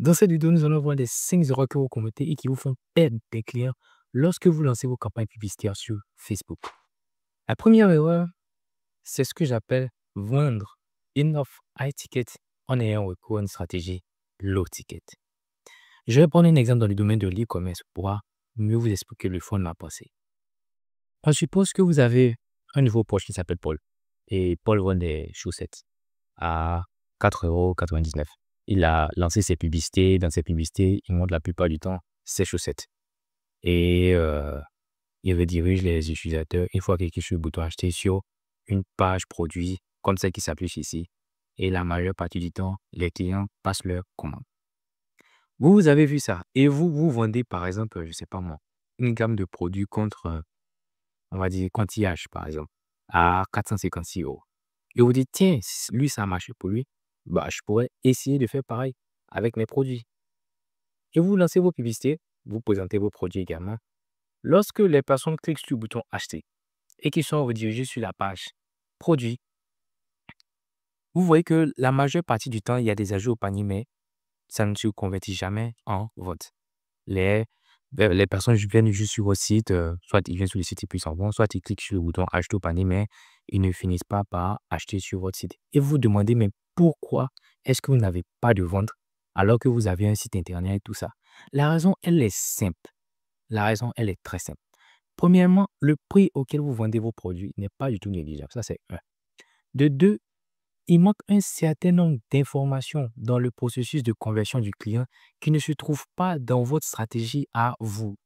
Dans cette vidéo, nous allons voir les 5 erreurs que vous commettez et qui vous font perdre des clients lorsque vous lancez vos campagnes publicitaires sur Facebook. La première erreur, c'est ce que j'appelle vendre enough high ticket en ayant recours à une stratégie low ticket. Je vais prendre un exemple dans le domaine de l'e-commerce pour mieux vous expliquer le fond de ma pensée. On suppose que vous avez un nouveau proche qui s'appelle Paul et Paul vend des chaussettes à 4,99 €. Il a lancé ses publicités. Dans ses publicités, il montre la plupart du temps ses chaussettes. Et il redirige les utilisateurs une fois qu'ils cliquent sur le bouton acheter sur une page produit comme celle qui s'affiche ici. Et la majeure partie du temps, les clients passent leur commande. Vous avez vu ça et vous vendez par exemple, je ne sais pas moi, une gamme de produits contre, on va dire, quanti-H par exemple, à 456 €. Et vous dites, tiens, lui, ça a marché pour lui, bah, je pourrais essayer de faire pareil avec mes produits. Et vous lancez vos publicités, vous présentez vos produits également. Lorsque les personnes cliquent sur le bouton acheter et qu'ils sont redirigés sur la page produit, vous voyez que la majeure partie du temps, il y a des ajouts au panier, mais ça ne se convertit jamais en vente. Les personnes viennent juste sur votre site, soit ils viennent sur le site et puis ils s'en vont, soit ils cliquent sur le bouton acheter au panier, mais ils ne finissent pas par acheter sur votre site. Et vous vous demandez, mais pourquoi est-ce que vous n'avez pas de vente alors que vous avez un site internet et tout ça? La raison, elle est simple. La raison, elle est très simple. Premièrement, le prix auquel vous vendez vos produits n'est pas du tout négligeable. Ça, c'est un. De deux, il manque un certain nombre d'informations dans le processus de conversion du client qui ne se trouvent pas dans votre stratégie à vous.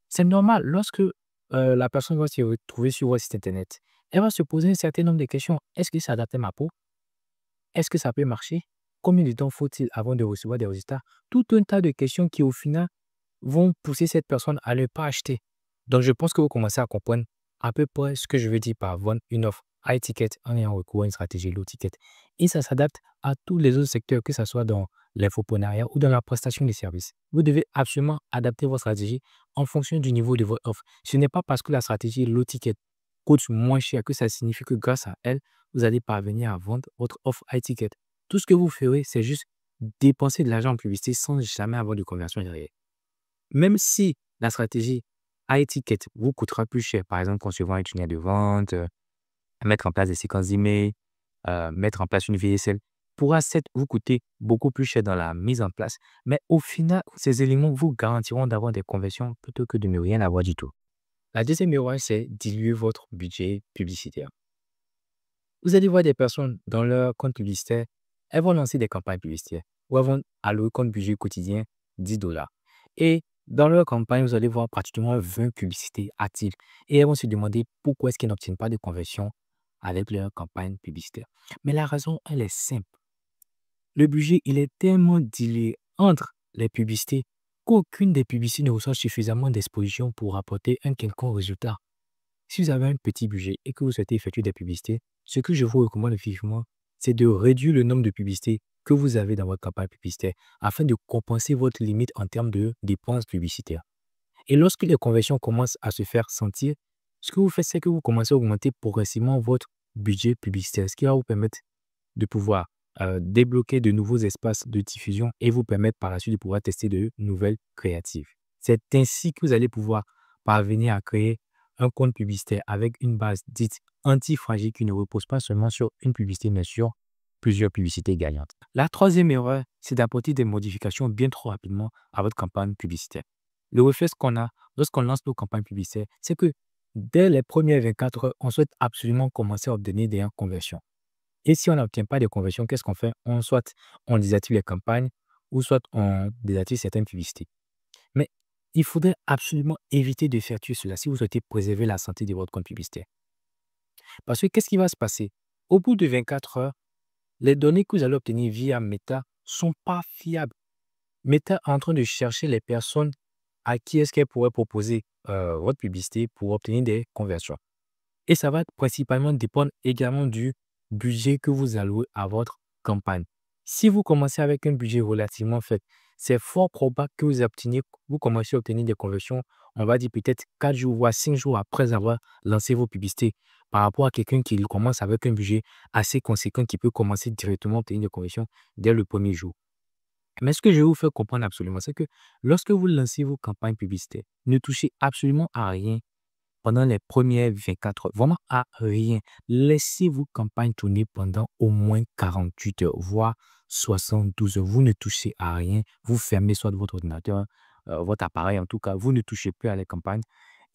C'est normal, lorsque la personne va se retrouver sur votre site internet, elle va se poser un certain nombre de questions. Est-ce que ça adapte à ma peau? Est-ce que ça peut marcher? Combien de temps faut-il avant de recevoir des résultats? Tout un tas de questions qui, au final, vont pousser cette personne à ne pas acheter. Donc, je pense que vous commencez à comprendre à peu près ce que je veux dire par vendre une offre high ticket en ayant recours à une stratégie low ticket. Et ça s'adapte à tous les autres secteurs, que ce soit dans l'infoprenariat ou dans la prestation des services. Vous devez absolument adapter votre stratégie en fonction du niveau de votre offre. Ce n'est pas parce que la stratégie low ticket coûte moins cher que ça signifie que grâce à elle, vous allez parvenir à vendre votre offre high ticket. Tout ce que vous ferez, c'est juste dépenser de l'argent en publicité sans jamais avoir de conversion derrière. Même si la stratégie high ticket vous coûtera plus cher, par exemple, concevoir un tunnel de vente, mettre en place des séquences d'emails, mettre en place une VSL, pourra certes vous coûter beaucoup plus cher dans la mise en place, mais au final, ces éléments vous garantiront d'avoir des conversions plutôt que de ne rien avoir du tout. La deuxième erreur, c'est diluer votre budget publicitaire. Vous allez voir des personnes dans leur compte publicitaire, elles vont lancer des campagnes publicitaires ou elles vont allouer comme budget quotidien 10 $. Et dans leur campagne, vous allez voir pratiquement 20 publicités actives. Et elles vont se demander pourquoi est-ce qu'elles n'obtiennent pas de conversion avec leur campagne publicitaire. Mais la raison, elle est simple. Le budget, il est tellement dilué entre les publicités qu'aucune des publicités ne reçoit suffisamment d'exposition pour apporter un quelconque résultat. Si vous avez un petit budget et que vous souhaitez effectuer des publicités, ce que je vous recommande vivement, c'est de réduire le nombre de publicités que vous avez dans votre campagne publicitaire afin de compenser votre limite en termes de dépenses publicitaires. Et lorsque les conversions commencent à se faire sentir, ce que vous faites, c'est que vous commencez à augmenter progressivement votre budget publicitaire, ce qui va vous permettre de pouvoir débloquer de nouveaux espaces de diffusion et vous permettre par la suite de pouvoir tester de nouvelles créatives. C'est ainsi que vous allez pouvoir parvenir à créer un compte publicitaire avec une base dite antifragile qui ne repose pas seulement sur une publicité, mais sur plusieurs publicités gagnantes. La troisième erreur, c'est d'apporter des modifications bien trop rapidement à votre campagne publicitaire. Le réflexe qu'on a lorsqu'on lance nos campagnes publicitaires, c'est que dès les premières 24 heures, on souhaite absolument commencer à obtenir des conversions. Et si on n'obtient pas de conversions, qu'est-ce qu'on fait? Soit on désactive les campagnes ou soit on désactive certaines publicités. Mais il faudrait absolument éviter de faire tuer cela si vous souhaitez préserver la santé de votre compte publicitaire. Parce que qu'est-ce qui va se passer? Au bout de 24 heures, les données que vous allez obtenir via Meta ne sont pas fiables. Meta est en train de chercher les personnes à qui est-ce qu'elle pourrait proposer votre publicité pour obtenir des conversions. Et ça va principalement dépendre également du budget que vous allouez à votre campagne. Si vous commencez avec un budget relativement faible, c'est fort probable que vous commencez à obtenir des conversions, on va dire peut-être 4 jours, voire 5 jours après avoir lancé vos publicités, par rapport à quelqu'un qui commence avec un budget assez conséquent qui peut commencer directement à obtenir des conversions dès le premier jour. Mais ce que je vais vous faire comprendre absolument, c'est que lorsque vous lancez vos campagnes publicitaires, ne touchez absolument à rien pendant les premières 24 heures. Vraiment à rien. Laissez vos campagnes tourner pendant au moins 48 heures, voire 72 heures. Vous ne touchez à rien. Vous fermez soit votre ordinateur, votre appareil en tout cas. Vous ne touchez plus à les campagnes.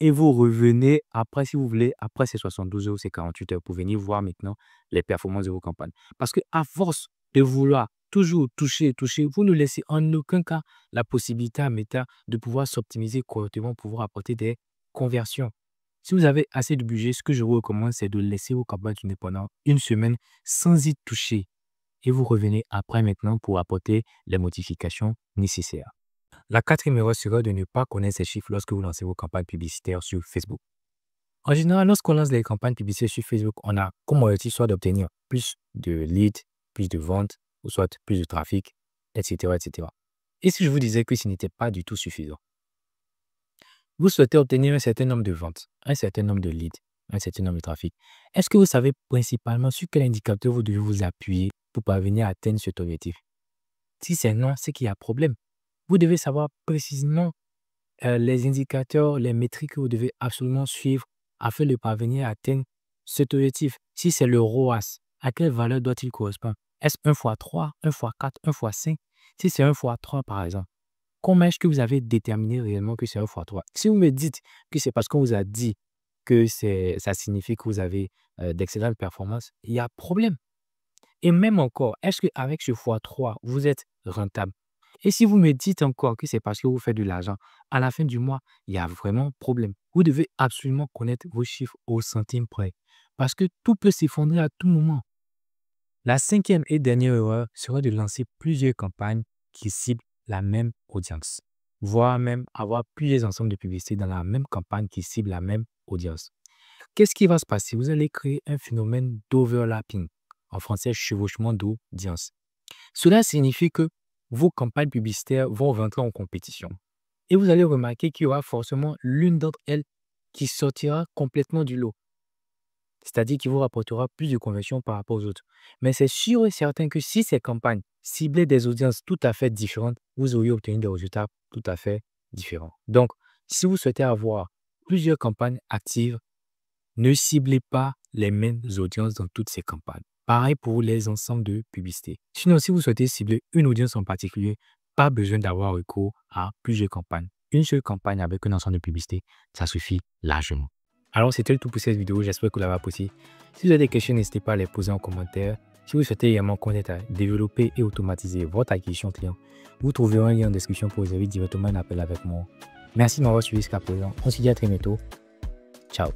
Et vous revenez après, si vous voulez, après ces 72 heures ou ces 48 heures pour venir voir maintenant les performances de vos campagnes. Parce que à force de vouloir toujours toucher, vous ne laissez en aucun cas la possibilité à Meta de pouvoir s'optimiser correctement pour pouvoir apporter des conversions. Si vous avez assez de budget, ce que je vous recommande, c'est de laisser vos campagnes tourner pendant une semaine sans y toucher. Et vous revenez après maintenant pour apporter les modifications nécessaires. La quatrième erreur sera de ne pas connaître ces chiffres lorsque vous lancez vos campagnes publicitaires sur Facebook. En général, lorsqu'on lance les campagnes publicitaires sur Facebook, on a comme objectif soit d'obtenir plus de leads, plus de ventes, ou soit plus de trafic, etc., etc. Et si je vous disais que ce n'était pas du tout suffisant? Vous souhaitez obtenir un certain nombre de ventes, un certain nombre de leads, un certain nombre de trafic. Est-ce que vous savez principalement sur quel indicateur vous devez vous appuyer pour parvenir à atteindre cet objectif? Si c'est non, c'est qu'il y a problème. Vous devez savoir précisément les indicateurs, les métriques que vous devez absolument suivre afin de parvenir à atteindre cet objectif. Si c'est le ROAS, à quelle valeur doit-il correspondre? Est-ce 1 fois 3, 1 fois 4, 1 fois 5? Si c'est 1 fois 3 par exemple, comment est-ce que vous avez déterminé réellement que c'est 1 fois 3? Si vous me dites que c'est parce qu'on vous a dit que ça signifie que vous avez d'excellentes performances, il y a problème. Et même encore, est-ce qu'avec ce x3, vous êtes rentable? Et si vous me dites encore que c'est parce que vous faites de l'argent, à la fin du mois, il y a vraiment problème. Vous devez absolument connaître vos chiffres au centime près. Parce que tout peut s'effondrer à tout moment. La cinquième et dernière erreur serait de lancer plusieurs campagnes qui ciblent la même audience. Voire même avoir plusieurs ensembles de publicités dans la même campagne qui cible la même audience. Qu'est-ce qui va se passer? Vous allez créer un phénomène d'overlapping. En français, chevauchement d'audience. Cela signifie que vos campagnes publicitaires vont rentrer en compétition. Et vous allez remarquer qu'il y aura forcément l'une d'entre elles qui sortira complètement du lot. C'est-à-dire qu'il vous rapportera plus de conversions par rapport aux autres. Mais c'est sûr et certain que si ces campagnes ciblaient des audiences tout à fait différentes, vous auriez obtenu des résultats tout à fait différents. Donc, si vous souhaitez avoir plusieurs campagnes actives, ne ciblez pas les mêmes audiences dans toutes ces campagnes. Pareil pour les ensembles de publicités. Sinon, si vous souhaitez cibler une audience en particulier, pas besoin d'avoir recours à plusieurs campagnes. Une seule campagne avec un ensemble de publicités, ça suffit largement. Alors, c'était le tout pour cette vidéo. J'espère que vous l'avez apprécié. Si vous avez des questions, n'hésitez pas à les poser en commentaire. Si vous souhaitez également connaître à développer et automatiser votre acquisition client, vous trouverez un lien en description pour réserver directement un appel avec moi. Merci de m'avoir suivi jusqu'à présent. On se dit à très bientôt. Ciao.